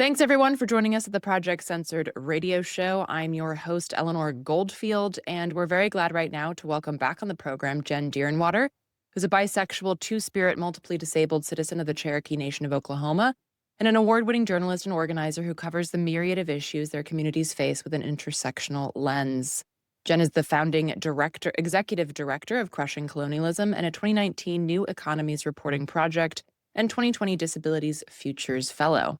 Thanks, everyone, for joining us at the Project Censored Radio Show. I'm your host, Eleanor Goldfield, and we're very glad right now to welcome back on the program Jen Deerinwater, who's a bisexual, two-spirit, multiply disabled citizen of the Cherokee Nation of Oklahoma, and an award-winning journalist and organizer who covers the myriad of issues their communities face with an intersectional lens. Jen is the founding executive director of Crushing Colonialism and a 2019 New Economies Reporting Project and 2020 Disabilities Futures Fellow.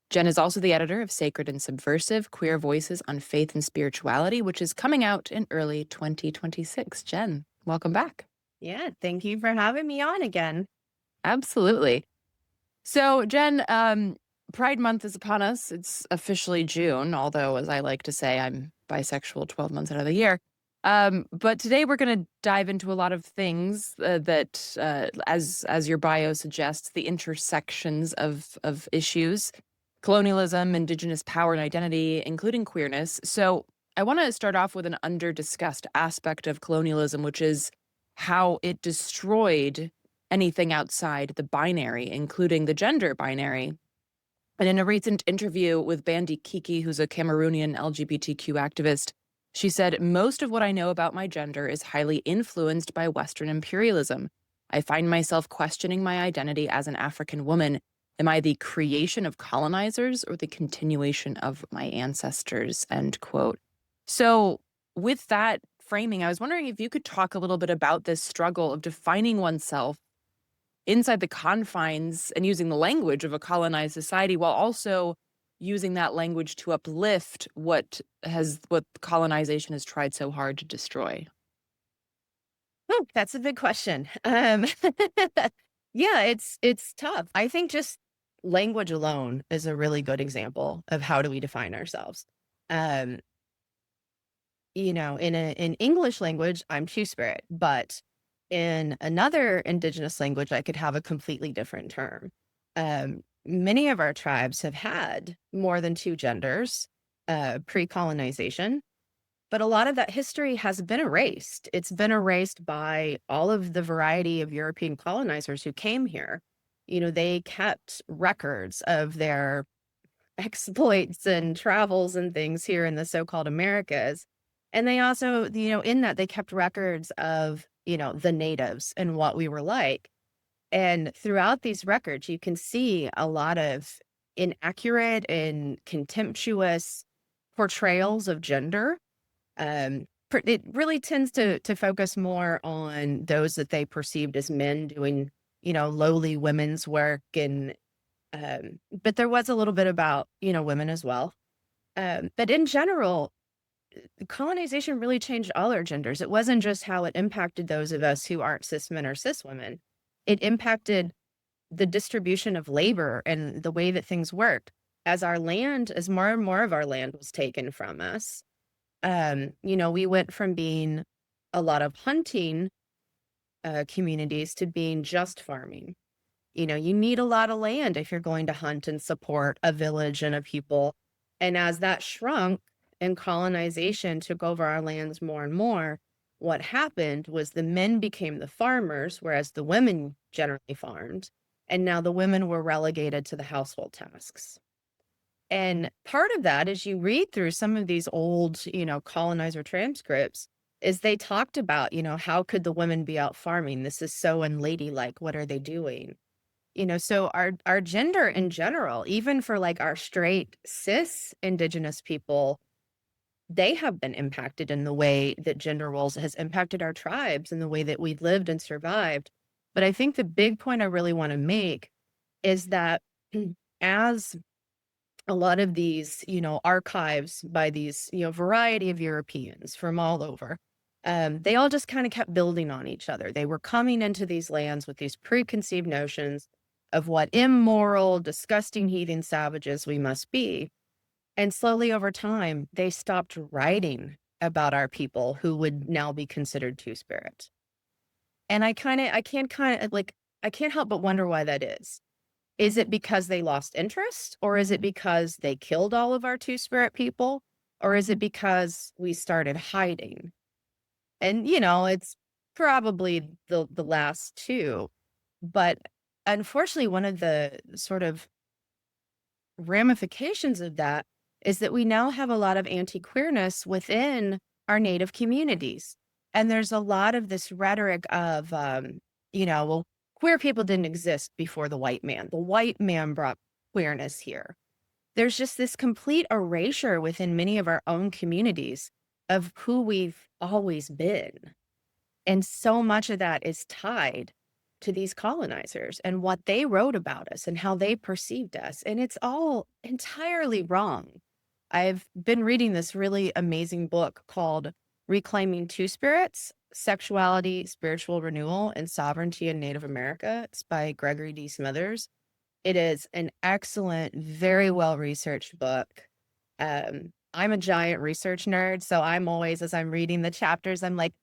Jen is also the editor of Sacred and Subversive, Queer Voices on Faith and Spirituality, which is coming out in early 2026. Jen, welcome back. Yeah, thank you for having me on again. Absolutely. So, Jen, Pride Month is upon us. It's officially June, although, as I like to say, I'm bisexual 12 months out of the year. But today we're going to dive into a lot of things that, as your bio suggests, the intersections of issues. Colonialism, Indigenous power and identity, including queerness. So I want to start off with an under-discussed aspect of colonialism, which is how it destroyed anything outside the binary, including the gender binary. And in a recent interview with Bandi Kiki, who's a Cameroonian LGBTQ activist, she said, "Most of what I know about my gender is highly influenced by Western imperialism. I find myself questioning my identity as an African woman. Am I the creation of colonizers or the continuation of my ancestors?" End quote. So, with that framing, I was wondering if you could talk a little bit about this struggle of defining oneself inside the confines and using the language of a colonized society while also using that language to uplift what colonization has tried so hard to destroy. Oh, that's a big question. Yeah, it's tough. I think just language alone is a really good example of how do we define ourselves. Um, in English language, I'm two-spirit, but in another indigenous language, I could have a completely different term. Many of our tribes have had more than two genders, pre-colonization. But a lot of that history has been erased. It's been erased by all of the variety of European colonizers who came here. They kept records of their exploits and travels and things here in the so-called Americas. And they also, in that they kept records of, the natives and what we were like. And throughout these records, you can see a lot of inaccurate and contemptuous portrayals of gender. It really tends to focus more on those that they perceived as men doing, lowly women's work, and but there was a little bit about, women as well. But in general, colonization really changed all our genders. It wasn't just how it impacted those of us who aren't cis men or cis women. It impacted the distribution of labor and the way that things worked. As more and more of our land was taken from us, we went from being a lot of hunting communities to being just farming. You need a lot of land if you're going to hunt and support a village and a people. And as that shrunk and colonization took over our lands more and more, what happened was the men became the farmers, whereas the women generally farmed. And now the women were relegated to the household tasks. And part of that, as you read through some of these old, colonizer transcripts, is they talked about, how could the women be out farming? This is so unladylike. What are they doing? So our gender in general, even for like our straight cis indigenous people, they have been impacted in the way that gender roles has impacted our tribes and the way that we've lived and survived. But I think the big point I really want to make is that as a lot of these, archives by these, variety of Europeans from all over, they all just kind of kept building on each other. They were coming into these lands with these preconceived notions of what immoral, disgusting, heathen savages we must be. And slowly over time, they stopped writing about our people who would now be considered two-spirit. And I can't help but wonder why that is. Is it because they lost interest, or is it because they killed all of our two-spirit people, or is it because we started hiding? And, it's probably the last two. But unfortunately, one of the sort of ramifications of that is that we now have a lot of anti-queerness within our Native communities. And there's a lot of this rhetoric of, well, queer people didn't exist before the white man. The white man brought queerness here. There's just this complete erasure within many of our own communities of who we've always been. And so much of that is tied to these colonizers and what they wrote about us and how they perceived us. And it's all entirely wrong. I've been reading this really amazing book called Reclaiming Two Spirits: Sexuality, Spiritual Renewal, and Sovereignty in Native America. It's by Gregory D. Smithers. It is an excellent, very well-researched book. I'm a giant research nerd, so I'm always, as I'm reading the chapters, I'm like,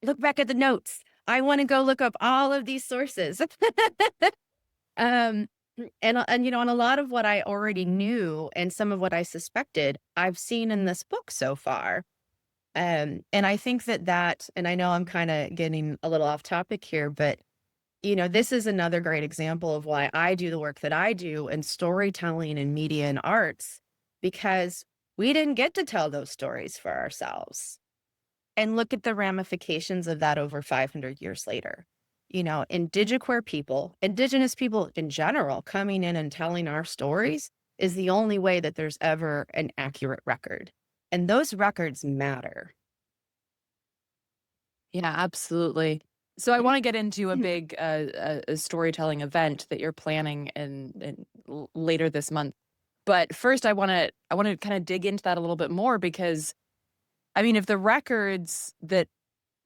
look back at the notes. I want to go look up all of these sources. um, and a lot of what I already knew and some of what I suspected, I've seen in this book so far. And I think and I know I'm kind of getting a little off topic here, but this is another great example of why I do the work that I do in storytelling and media and arts, because we didn't get to tell those stories for ourselves. And look at the ramifications of that over 500 years later. Indigiqueer people, Indigenous people in general, coming in and telling our stories is the only way that there's ever an accurate record. And those records matter. Yeah, absolutely. So I want to get into a big a storytelling event that you're planning later this month. But first, I want to kind of dig into that a little bit more, because I mean, if the records that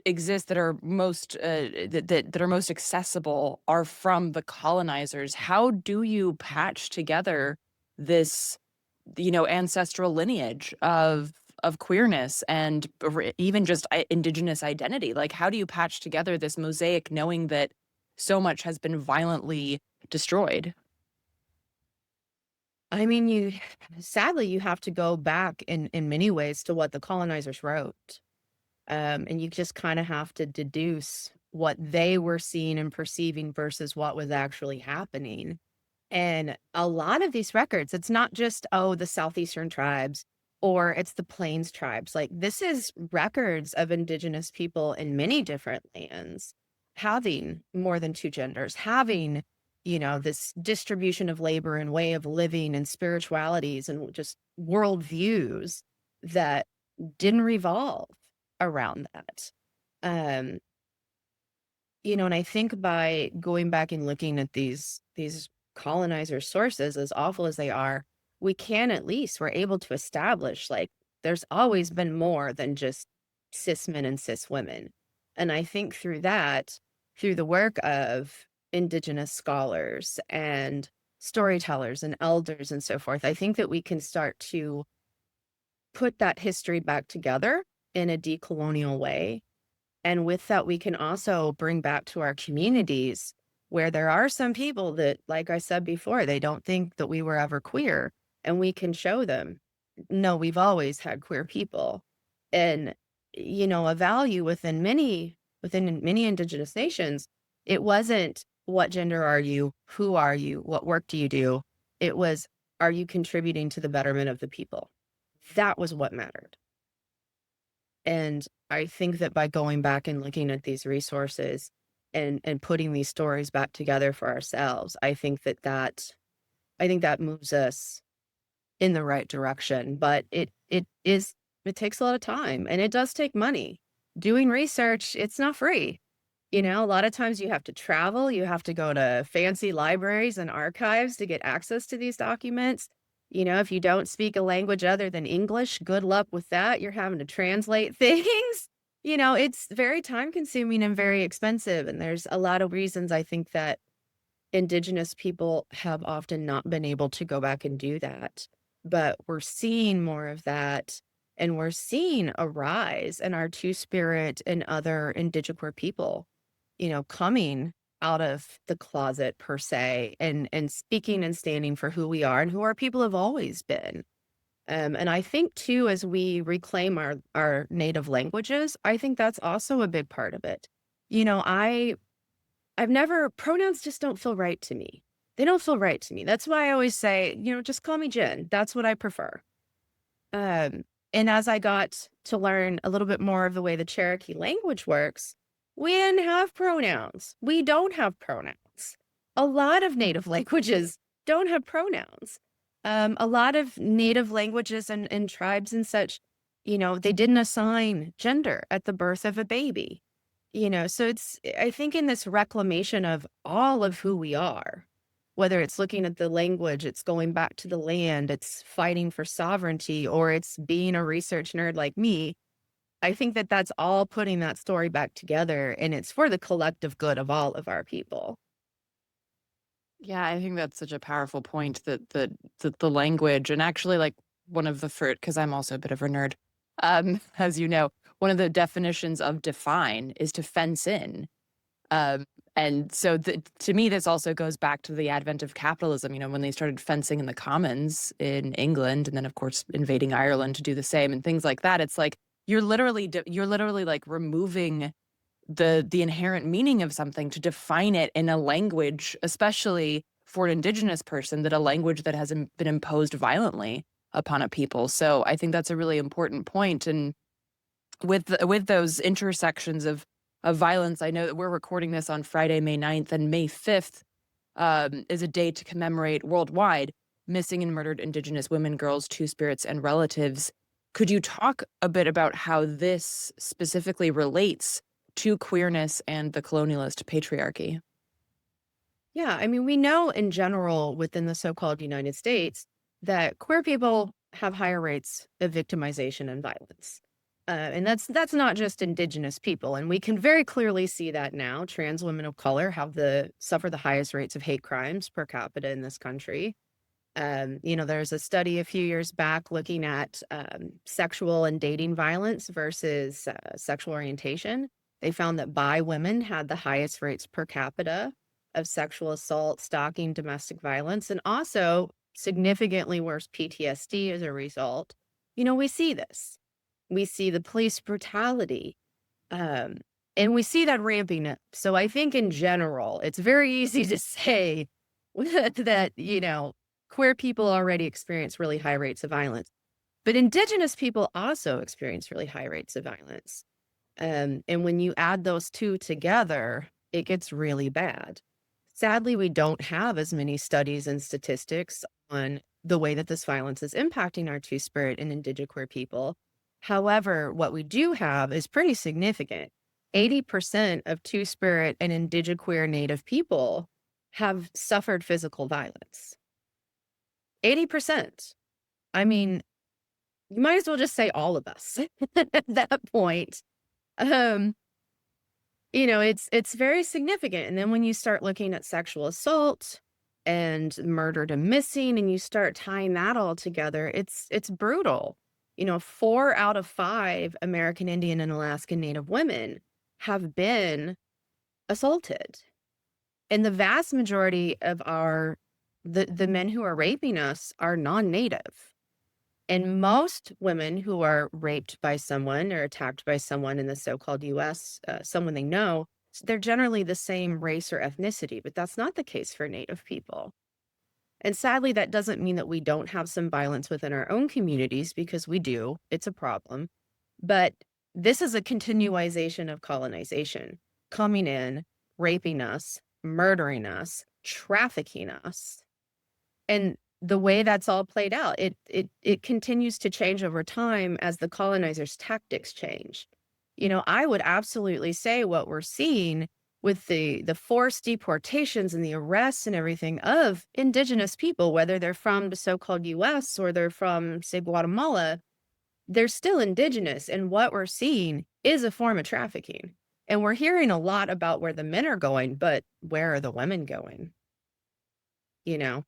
exist that are most that are most accessible are from the colonizers, how do you patch together this, ancestral lineage of queerness and even just indigenous identity? Like, how do you patch together this mosaic knowing that so much has been violently destroyed? I mean, sadly, you have to go back in many ways to what the colonizers wrote. And you just kind of have to deduce what they were seeing and perceiving versus what was actually happening. And a lot of these records, it's not just, oh, the Southeastern tribes or it's the Plains tribes. Like, this is records of Indigenous people in many different lands having more than two genders, having, this distribution of labor and way of living and spiritualities and just worldviews that didn't revolve around that. Um, and I think by going back and looking at these colonizer sources, as awful as they are, we're able to establish, like, there's always been more than just cis men and cis women. And I think through the work of Indigenous scholars and storytellers and elders and so forth, I think that we can start to put that history back together in a decolonial way. And with that, we can also bring back to our communities where there are some people that, like I said before, they don't think that we were ever queer. And we can show them, no, we've always had queer people. And, a value within many Indigenous nations, it wasn't what gender are you? Who are you? What work do you do? It was, are you contributing to the betterment of the people? That was what mattered. And I think that by going back and looking at these resources and putting these stories back together for ourselves, I think that moves us in the right direction. But it takes a lot of time, and it does take money. Doing research, it's not free. A lot of times you have to travel, you have to go to fancy libraries and archives to get access to these documents. If you don't speak a language other than English, good luck with that. You're having to translate things. It's very time consuming and very expensive. And there's a lot of reasons I think that Indigenous people have often not been able to go back and do that. But we're seeing more of that. And we're seeing a rise in our Two Spirit and other indigiqueer people, coming out of the closet per se and speaking and standing for who we are and who our people have always been. And I think too, as we reclaim our native languages, I think that's also a big part of it. I've never, pronouns just don't feel right to me. They don't feel right to me. That's why I always say, just call me Jen. That's what I prefer. Um, and as I got to learn a little bit more of the way the Cherokee language works, we didn't have pronouns. We don't have pronouns. A lot of native languages don't have pronouns. A lot of native languages and tribes and such, they didn't assign gender at the birth of a baby. So I think in this reclamation of all of who we are, whether it's looking at the language, it's going back to the land, it's fighting for sovereignty, or it's being a research nerd like me, I think that that's all putting that story back together, and it's for the collective good of all of our people. Yeah, I think that's such a powerful point that the language and actually like one of the fruit, because I'm also a bit of a nerd, as you know, one of the definitions of define is to fence in. Um, and so to me, this also goes back to the advent of capitalism, when they started fencing in the commons in England and then, of course, invading Ireland to do the same and things like that. It's like you're literally like removing the inherent meaning of something to define it in a language, especially for an indigenous person, that a language that has been imposed violently upon a people. So I think that's a really important point. And with those intersections of violence, I know that we're recording this on Friday, May 9th, and May 5th is a day to commemorate worldwide missing and murdered Indigenous women, girls, two-spirits, and relatives. Could you talk a bit about how this specifically relates to queerness and the colonialist patriarchy? Yeah, I mean, we know in general within the so-called United States that queer people have higher rates of victimization and violence. And that's not just indigenous people. And we can very clearly see that now. Trans women of color suffer the highest rates of hate crimes per capita in this country. There's a study a few years back looking at sexual and dating violence versus sexual orientation. They found that bi women had the highest rates per capita of sexual assault, stalking, domestic violence, and also significantly worse PTSD as a result. We see this. We see the police brutality, um, and we see that ramping up. So I think in general, it's very easy to say that, queer people already experience really high rates of violence, but indigenous people also experience really high rates of violence. And when you add those two together, it gets really bad. Sadly, we don't have as many studies and statistics on the way that this violence is impacting our two-spirit and indigiqueer people. However, what we do have is pretty significant. 80% of two-spirit and indigiqueer Native people have suffered physical violence. 80%. I mean, you might as well just say all of us at that point. Um, it's very significant. And then when you start looking at sexual assault and murdered and missing, and you start tying that all together, it's brutal. 4 out of 5 American Indian and Alaskan Native women have been assaulted. And the vast majority of the men who are raping us are non-native. And most women who are raped by someone or attacked by someone in the so-called US, someone they know, they're generally the same race or ethnicity, but that's not the case for Native people. And sadly, that doesn't mean that we don't have some violence within our own communities, because we do. It's a problem. But this is a continualization of colonization, coming in, raping us, murdering us, trafficking us. And the way that's all played out, it continues to change over time as the colonizers' tactics change. I would absolutely say what we're seeing with the forced deportations and the arrests and everything of indigenous people, whether they're from the so-called US or they're from, say, Guatemala, they're still indigenous. And what we're seeing is a form of trafficking. And we're hearing a lot about where the men are going, but where are the women going? You know?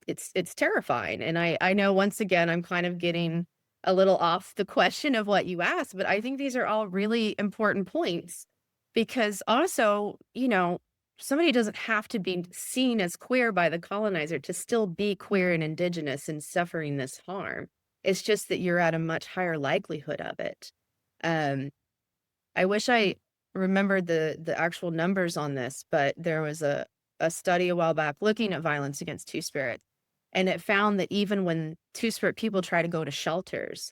It's terrifying, and I know once again, I'm kind of getting a little off the question of what you asked, but I think these are all really important points because also, somebody doesn't have to be seen as queer by the colonizer to still be queer and indigenous and suffering this harm. It's just that you're at a much higher likelihood of it. Um, I wish I remembered the actual numbers on this, but there was a study a while back looking at violence against Two-Spirit, and it found that even when Two-Spirit people try to go to shelters,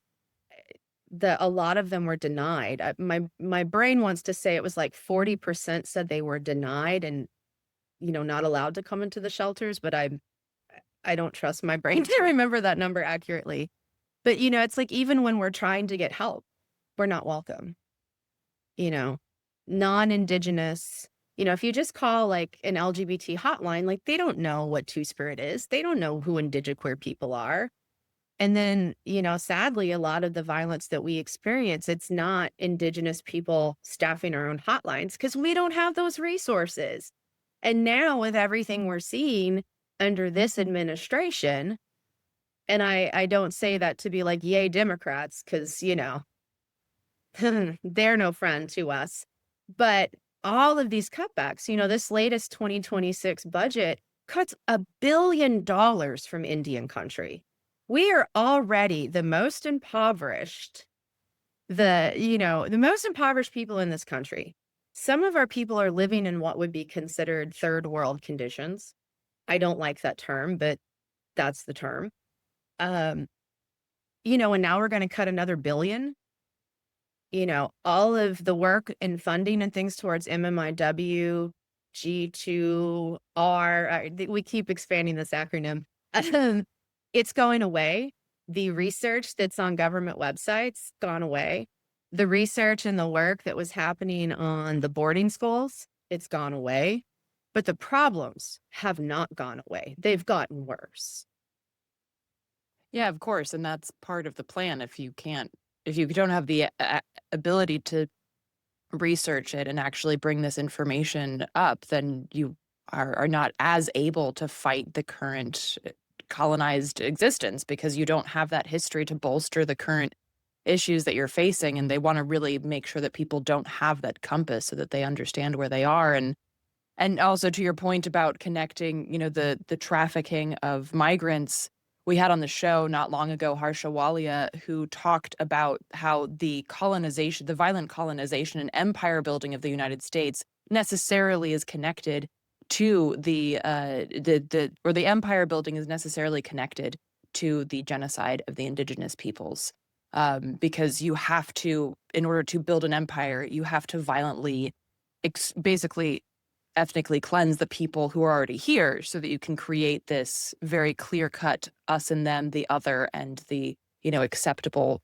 that a lot of them were denied. My brain wants to say it was like 40% said they were denied and, not allowed to come into the shelters, but I don't trust my brain to remember that number accurately. But, it's like even when we're trying to get help, we're not welcome. You know, non-Indigenous, if you just call like an LGBT hotline, like they don't know what Two-Spirit is. They don't know who indigiqueer people are. And then, sadly, a lot of the violence that we experience, it's not Indigenous people staffing our own hotlines because we don't have those resources. And now with everything we're seeing under this administration, and I don't say that to be like, yay, Democrats, because, they're no friend to us. But all of these cutbacks, this latest 2026 budget cuts $1 billion from Indian country. We are already the most impoverished, the most impoverished people in this country. Some of our people are living in what would be considered third world conditions. I don't like that term, but that's the term. Um, and now we're going to cut another billion. All of the work and funding and things towards MMIW, G2R, we keep expanding this acronym. It's going away. The research that's on government websites gone away. The research and the work that was happening on the boarding schools, it's gone away. But the problems have not gone away. They've gotten worse. Yeah, of course. And that's part of the plan. If you don't have the ability to research it and actually bring this information up, then you are not as able to fight the current colonized existence because you don't have that history to bolster the current issues that you're facing. And they want to really make sure that people don't have that compass so that they understand where they are. And also to your point about connecting, the trafficking of migrants, we had on the show not long ago Harsha Walia, who talked about how the violent colonization and empire building of the United States necessarily is connected to the empire building is necessarily connected to the genocide of the indigenous peoples. Because you have to, in order to build an empire, you have to violently, basically ethnically cleanse the people who are already here so that you can create this very clear-cut us and them, the other, and the, acceptable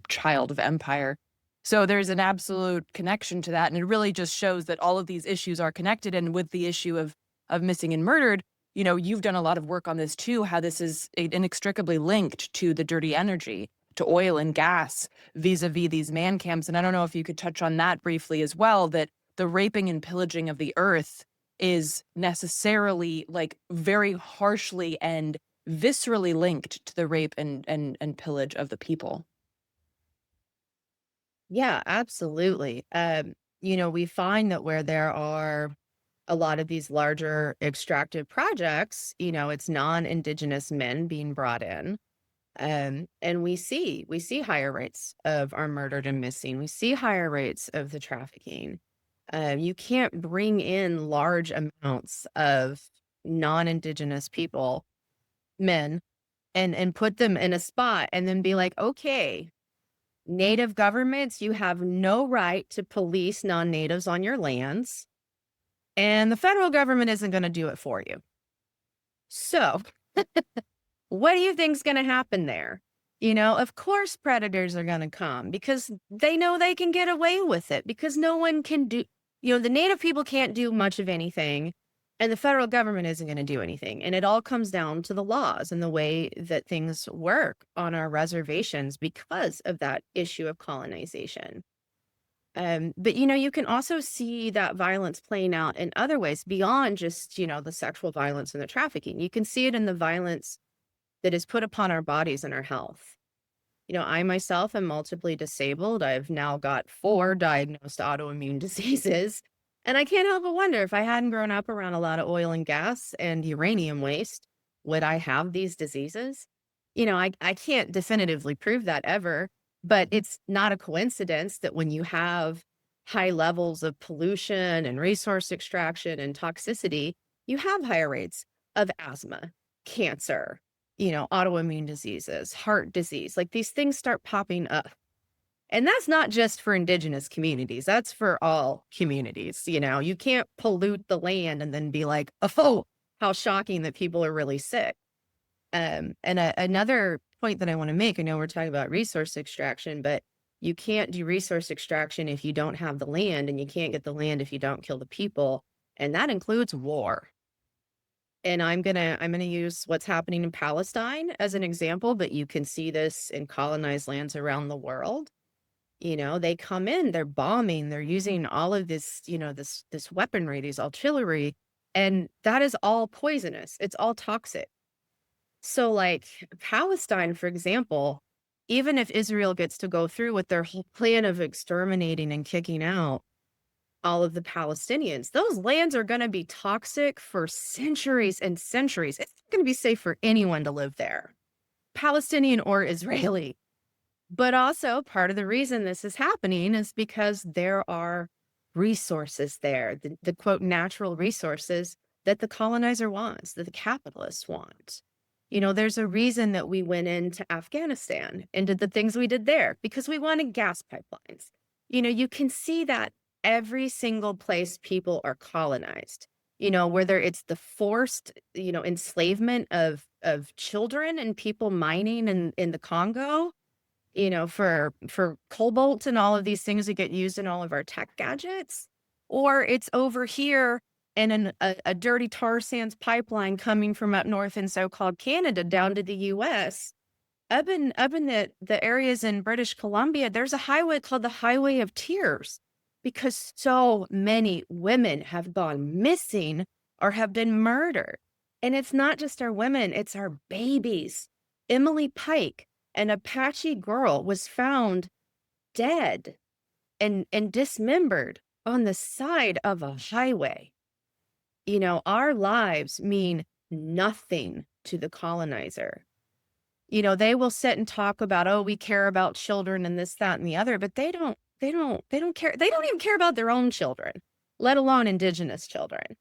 child of empire. So there's an absolute connection to that. And it really just shows that all of these issues are connected. And with the issue of missing and murdered, you've done a lot of work on this too, how this is inextricably linked to the dirty energy, to oil and gas vis-a-vis these man camps. And I don't know if you could touch on that briefly as well, that the raping and pillaging of the earth is necessarily like very harshly and viscerally linked to the rape and pillage of the people. Yeah, absolutely. We find that where there are a lot of these larger extractive projects, it's non-Indigenous men being brought in. And we see higher rates of our murdered and missing. We see higher rates of the trafficking. You can't bring in large amounts of non-Indigenous people, men, and put them in a spot and then be like, okay, Native governments, you have no right to police non-natives on your lands, and the federal government isn't going to do it for you. So what do you think's going to happen there? Of course predators are going to come because they know they can get away with it because no one can do, the Native people can't do much of anything and the federal government isn't going to do anything. And it all comes down to the laws and the way that things work on our reservations because of that issue of colonization. But, you can also see that violence playing out in other ways beyond just, the sexual violence and the trafficking. You can see it in the violence that is put upon our bodies and our health. I myself am multiply disabled. I've now got 4 diagnosed autoimmune diseases. And I can't help but wonder if I hadn't grown up around a lot of oil and gas and uranium waste, would I have these diseases? I can't definitively prove that ever, but it's not a coincidence that when you have high levels of pollution and resource extraction and toxicity, you have higher rates of asthma, cancer, autoimmune diseases, heart disease. Like these things start popping up. And that's not just for indigenous communities. That's for all communities. You can't pollute the land and then be like, oh, how shocking that people are really sick. Another point that I want to make, I know we're talking about resource extraction, but you can't do resource extraction if you don't have the land, and you can't get the land if you don't kill the people. And that includes war. And I'm gonna use what's happening in Palestine as an example, but you can see this in colonized lands around the world. They come in, they're bombing, they're using all of this, this weaponry, these artillery, and that is all poisonous. It's all toxic. So, like Palestine, for example, even if Israel gets to go through with their whole plan of exterminating and kicking out all of the Palestinians, those lands are going to be toxic for centuries and centuries. It's not going to be safe for anyone to live there, Palestinian or Israeli. But also, part of the reason this is happening is because there are resources there, the quote, natural resources that the colonizer wants, that the capitalists want. There's a reason that we went into Afghanistan and did the things we did there, because we wanted gas pipelines. You can see that every single place people are colonized, whether it's the forced, enslavement of children and people mining in the Congo, for cobalt and all of these things that get used in all of our tech gadgets, or it's over here in a dirty tar sands pipeline coming from up north in so-called Canada down to the US. Up in the areas in British Columbia, there's a highway called the Highway of Tears, because so many women have gone missing or have been murdered. And it's not just our women, it's our babies. Emily Pike, an Apache girl, was found dead and dismembered on the side of a highway. Our lives mean nothing to the colonizer. They will sit and talk about, oh, we care about children and this, that, and the other, but they don't care. They don't even care about their own children, let alone indigenous children.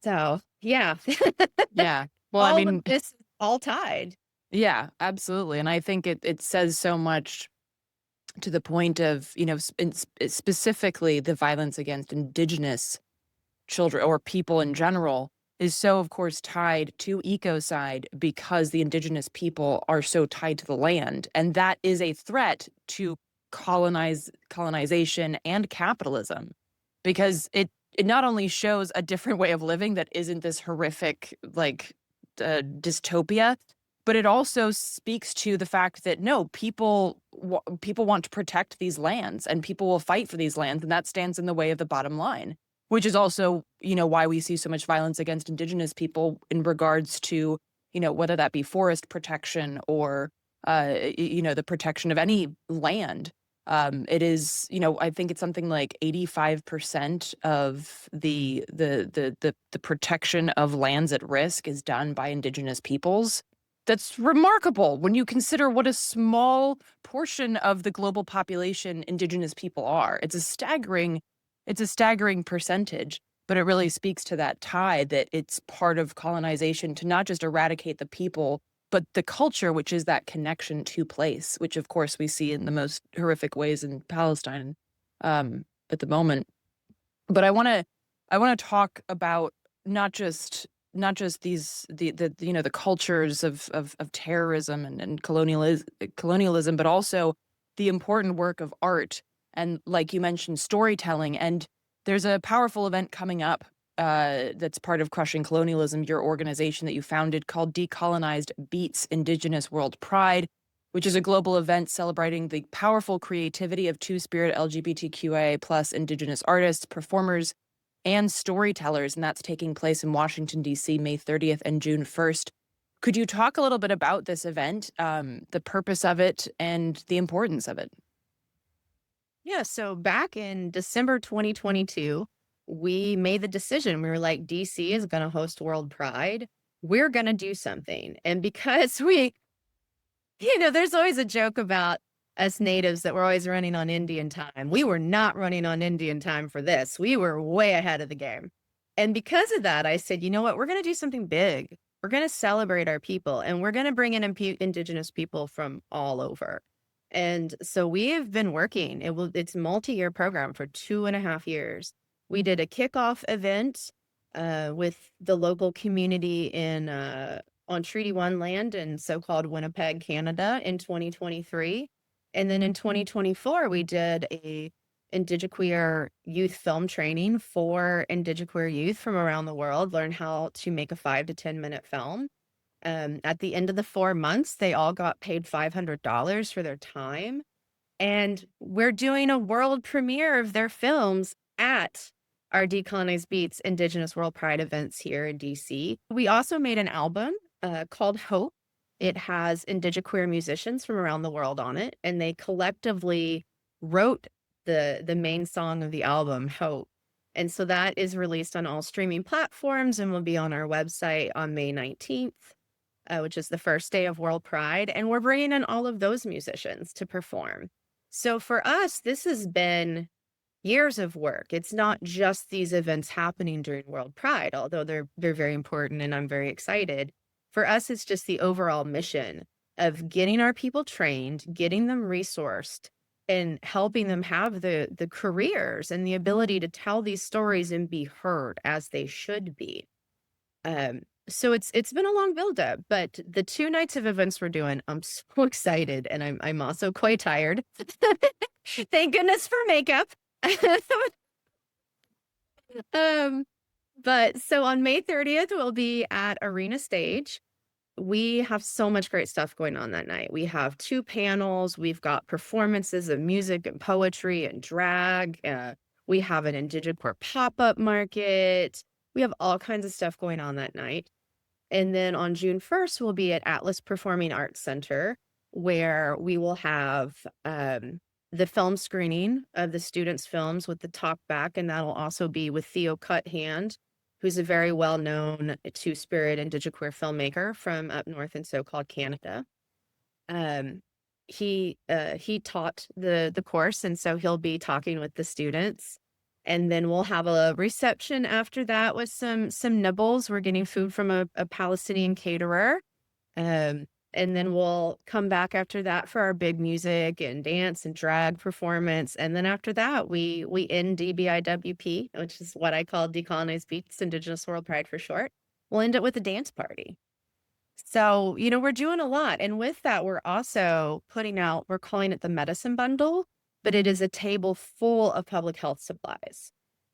So, yeah. Yeah. Well, all of this is all tied. Yeah, absolutely. And I think it says so much to the point of, specifically the violence against indigenous children or people in general is so, of course, tied to ecocide, because the indigenous people are so tied to the land. And that is a threat to colonization and capitalism, because it not only shows a different way of living that isn't this horrific, like, dystopia, but it also speaks to the fact that no, people want to protect these lands, and people will fight for these lands, and that stands in the way of the bottom line, which is also, why we see so much violence against indigenous people in regards to, whether that be forest protection or, the protection of any land. It is, I think it's something like 85% of the protection of lands at risk is done by indigenous peoples. That's remarkable when you consider what a small portion of the global population indigenous people are. It's a staggering percentage, but it really speaks to that tie that it's part of colonization to not just eradicate the people, but the culture, which is that connection to place, which of course we see in the most horrific ways in Palestine at the moment. But I want to talk about not just these the cultures of terrorism and colonialism, but also the important work of art and, like you mentioned, storytelling. And there's a powerful event coming up that's part of Crushing Colonialism, your organization that you founded, called Decolonized Beatz Indigenous World Pride, which is a global event celebrating the powerful creativity of Two-Spirit LGBTQIA plus Indigenous artists, performers, and storytellers. And that's taking place in Washington, D.C., May 30th and June 1st. Could you talk a little bit about this event, the purpose of it, and the importance of it? Yeah, so back in December 2022, we made the decision. We were like, DC is going to host World Pride. We're going to do something. And because there's always a joke about us natives that we're always running on Indian time. We were not running on Indian time for this. We were way ahead of the game. And because of that, I said, you know what? We're going to do something big. We're going to celebrate our people, and we're going to bring in Indigenous people from all over. And so we have been working. It's a multi-year program for 2.5 years. We did a kickoff event with the local community on Treaty One land in so-called Winnipeg, Canada in 2023. And then in 2024, we did a indigiqueer youth film training for indigiqueer youth from around the world, learn how to make a 5 to 10 minute film. At the end of the 4 months, they all got paid $500 for their time. And we're doing a world premiere of their films at our Decolonized Beatz Indigenous World Pride events here in DC. We also made an album called Hope. It has indigiqueer musicians from around the world on it, and they collectively wrote the main song of the album, Hope. And so that is released on all streaming platforms and will be on our website on May 19th, which is the first day of World Pride. And we're bringing in all of those musicians to perform. So for us, this has been years of work. It's not just these events happening during World Pride, although they're very important and I'm very excited. For us, it's just the overall mission of getting our people trained, getting them resourced, and helping them have the careers and the ability to tell these stories and be heard as they should be. So it's been a long buildup, but the 2 nights of events we're doing, I'm so excited, and I'm also quite tired. Thank goodness for makeup. But so on May 30th, we'll be at Arena Stage. We have so much great stuff going on that night. We have 2 panels. We've got performances of music and poetry and drag. We have an indigiqueer pop-up market. We have all kinds of stuff going on that night. And then on June 1st, we'll be at Atlas Performing Arts Center, where we will have the film screening of the students' films with the talk back, and that'll also be with Theo Cuthand, who's a very well-known Two-Spirit indigiqueer filmmaker from up north in so-called Canada. He taught the course, and so he'll be talking with the students. And then we'll have a reception after that with some nibbles. We're getting food from a Palestinian caterer. And then we'll come back after that for our big music and dance and drag performance. And then after that, we end DBIWP, which is what I call Decolonized Beatz, Indigenous World Pride for short. We'll end it with a dance party. So, we're doing a lot. And with that, we're also we're calling it the medicine bundle, but it is a table full of public health supplies.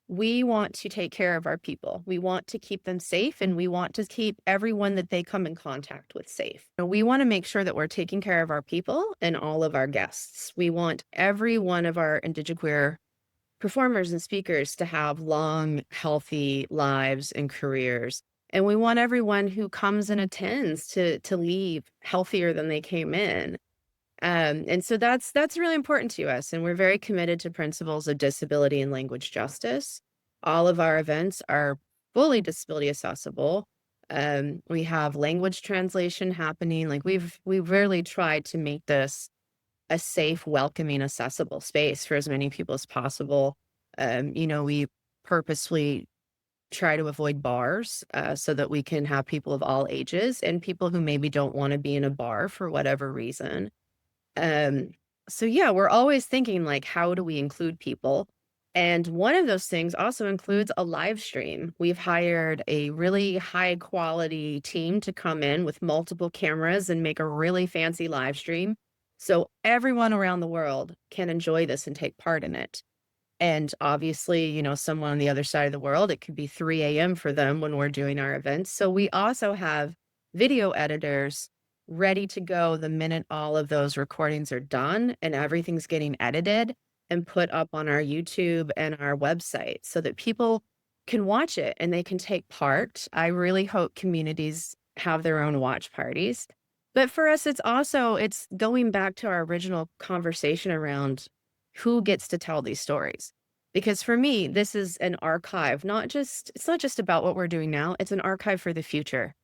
We want to take care of our people. We want to keep them safe, and we want to keep everyone that they come in contact with safe. We want to make sure that we're taking care of our people and all of our guests. We want every one of our indigiqueer performers and speakers to have long, healthy lives and careers. And we want everyone who comes and attends to leave healthier than they came in. And so that's really important to us. And we're very committed to principles of disability and language justice. All of our events are fully disability accessible. We have language translation happening. Like we've really tried to make this a safe, welcoming, accessible space for as many people as possible. We purposefully try to avoid bars so that we can have people of all ages and people who maybe don't want to be in a bar for whatever reason. So yeah, we're always thinking like, how do we include people? And one of those things also includes a live stream. We've hired a really high quality team to come in with multiple cameras and make a really fancy live stream. So everyone around the world can enjoy this and take part in it. And obviously, someone on the other side of the world, it could be 3 a.m. for them when we're doing our events. So we also have video editors ready to go the minute all of those recordings are done and everything's getting edited and put up on our YouTube and our website so that people can watch it and they can take part. I really hope communities have their own watch parties. But for us, it's going back to our original conversation around who gets to tell these stories. Because for me, this is an archive, it's not just about what we're doing now, it's an archive for the future.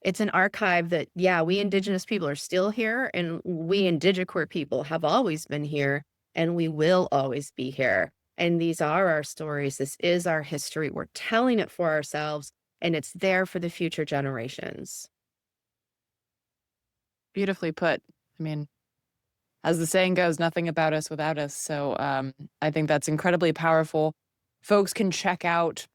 It's an archive that, yeah, we Indigenous people are still here, and we indigiqueer people have always been here, and we will always be here. And these are our stories. This is our history. We're telling it for ourselves, and it's there for the future generations. Beautifully put. I mean, as the saying goes, nothing about us without us. So I think that's incredibly powerful. Folks can check out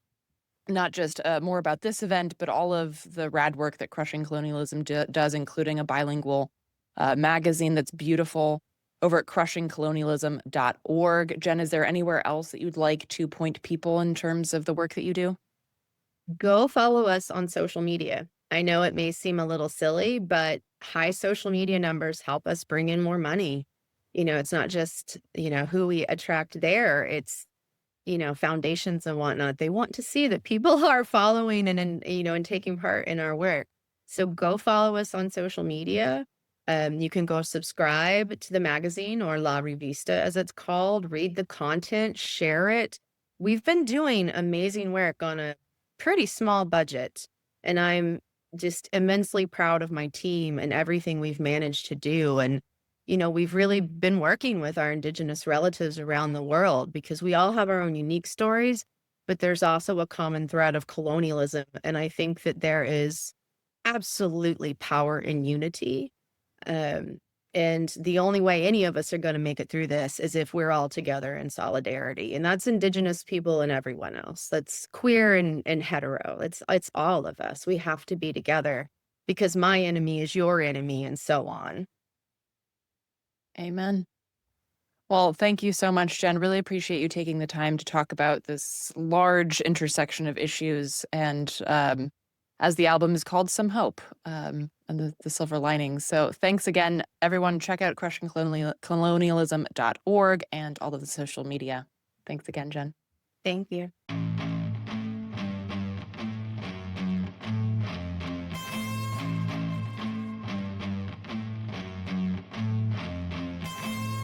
not just more about this event, but all of the rad work that Crushing Colonialism does, including a bilingual magazine that's beautiful over at crushingcolonialism.org. Jen, is there anywhere else that you'd like to point people in terms of the work that you do? Go follow us on social media. I know it may seem a little silly, but high social media numbers help us bring in more money. It's not just, who we attract there. It's, foundations and whatnot. They want to see that people are following and taking part in our work. So go follow us on social media. You can go subscribe to the magazine, or La Revista as it's called, read the content, share it. We've been doing amazing work on a pretty small budget, and I'm just immensely proud of my team and everything we've managed to do. And we've really been working with our Indigenous relatives around the world, because we all have our own unique stories, but there's also a common thread of colonialism. And I think that there is absolutely power in unity. Um, and the only way any of us are going to make it through this is if we're all together in solidarity. And that's Indigenous people and everyone else. That's queer and hetero. It's all of us. We have to be together, because my enemy is your enemy, and so on. Amen. Well, thank you so much, Jen. Really appreciate you taking the time to talk about this large intersection of issues. And as the album is called, Some Hope, and the silver linings. So thanks again, everyone. Check out crushingcolonialism.org and all of the social media. Thanks again, Jen. Thank you.